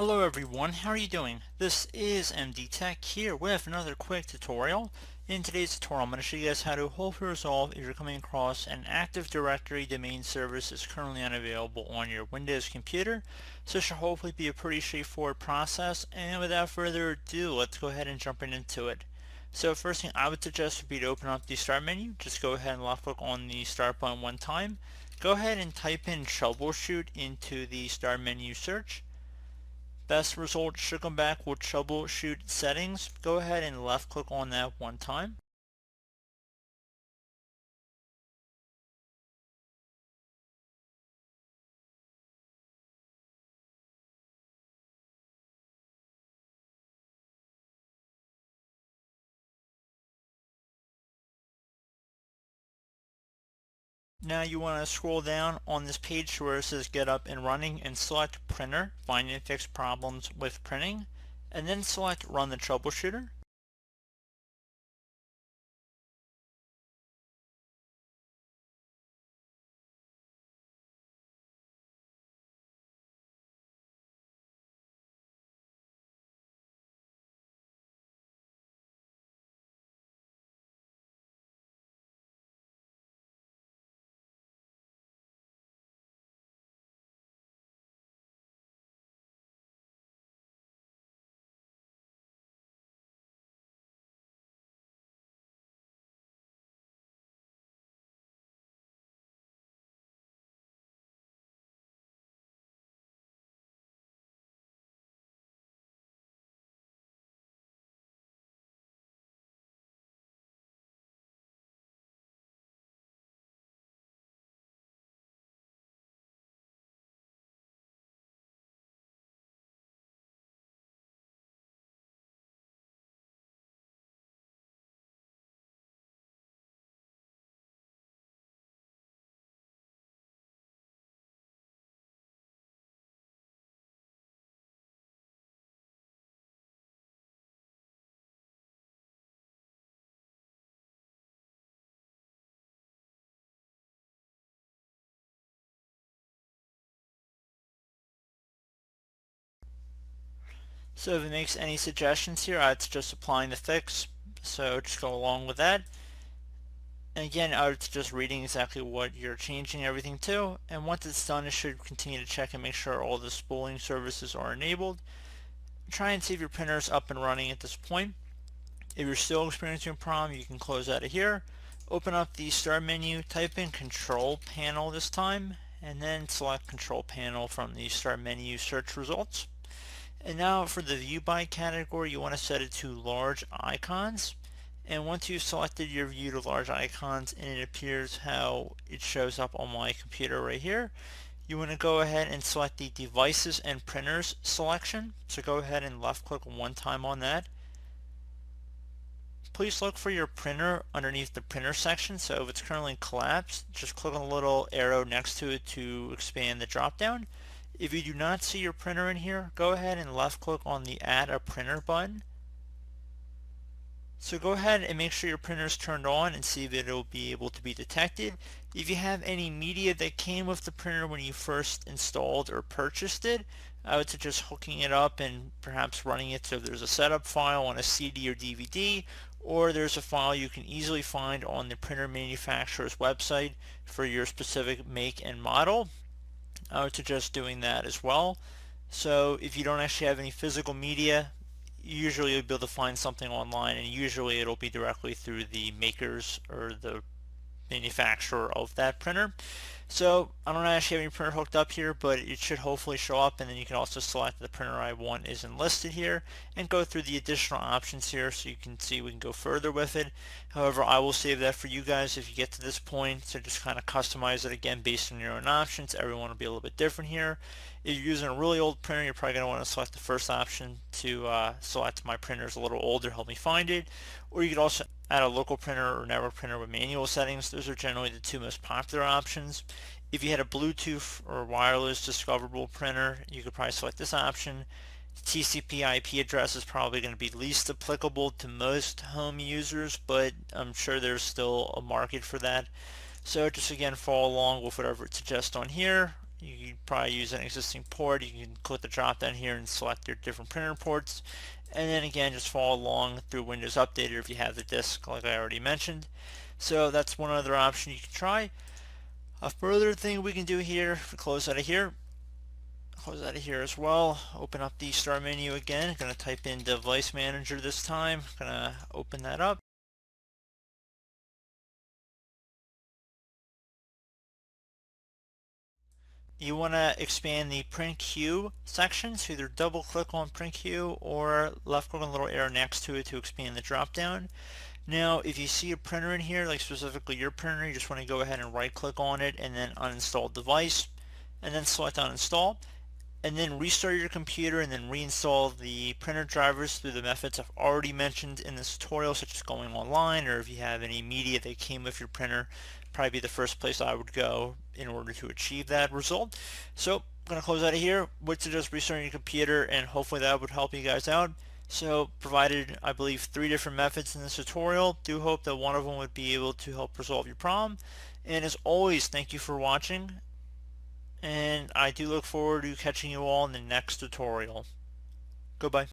Hello everyone, how are you doing? This is MD Tech here with another quick tutorial. In today's tutorial I'm going to show you guys how to hopefully resolve if you're coming across an Active Directory domain service is currently unavailable on your Windows computer. So this should hopefully be a pretty straightforward process, and without further ado, let's go ahead and jump into it. So first thing I would suggest would be to open up the Start menu. Just go ahead and left click on the Start button one time. Go ahead and type in Troubleshoot into the Start menu search. Best result should come back with troubleshoot settings. Go ahead and left click on that one time. Now you want to scroll down on this page where it says get up and running and select printer, find and fix problems with printing, and then select run the troubleshooter. So if it makes any suggestions here, it's just applying the fix. So just go along with that. And again, it's just reading exactly what you're changing everything to. And once it's done, it should continue to check and make sure all the spooling services are enabled. Try and see if your printer is up and running at this point. If you're still experiencing a problem, you can close out of here. Open up the Start menu, type in Control Panel this time, and then select Control Panel from the Start menu search results. And now for the View By category, you want to set it to Large Icons. And once you've selected your view to large icons and it appears how it shows up on my computer right here, you want to go ahead and select the Devices and Printers selection. So go ahead and left click one time on that. Please look for your printer underneath the printer section. So if it's currently collapsed, just click on the little arrow next to it to expand the drop down. If you do not see your printer in here, go ahead and left click on the Add a Printer button. So go ahead and make sure your printer is turned on and see that it will be able to be detected. If you have any media that came with the printer when you first installed or purchased it, I would suggest hooking it up and perhaps running it. So if there's a setup file on a CD or DVD, or there's a file you can easily find on the printer manufacturer's website for your specific make and model, I would suggest doing that as well. So if you don't actually have any physical media, usually you'll be able to find something online, and usually it'll be directly through the makers or the manufacturer of that printer. So I don't actually have any printer hooked up here, but it should hopefully show up, and then you can also select the printer I want isn't listed here and go through the additional options here so you can see we can go further with it. However, I will save that for you guys if you get to this point, so just kind of customize it again based on your own options. Everyone will be a little bit different here. If you're using a really old printer, you're probably going to want to select the first option to select my printer is a little older, help me find it. Or you could also add a local printer or network printer with manual settings. Those are generally the two most popular options. If you had a Bluetooth or wireless discoverable printer, you could probably select this option. TCP IP address is probably going to be least applicable to most home users, but I'm sure there's still a market for that. So just again follow along with whatever it suggests on here. You can probably use an existing port. You can click the drop down here and select your different printer ports. And then again, just follow along through Windows Updater if you have the disk, like I already mentioned. So that's one other option you can try. A further thing we can do here, if we close out of here as well, open up the start menu again. I'm going to type in Device Manager this time. I'm going to open that up. You want to expand the print queue section, so either double click on print queue or left click on the little arrow next to it to expand the drop down. Now if you see a printer in here, like specifically your printer, you just want to go ahead and right click on it and then uninstall device, and then select uninstall, and then restart your computer and then reinstall the printer drivers through the methods I've already mentioned in this tutorial, such as going online, or if you have any media that came with your printer, probably be the first place I would go in order to achieve that result. So I'm going to close out of here. Would suggest restarting your computer, and hopefully that would help you guys out. So provided, I believe, 3 different methods in this tutorial. Do hope that one of them would be able to help resolve your problem. And as always, thank you for watching, and I do look forward to catching you all in the next tutorial. Goodbye.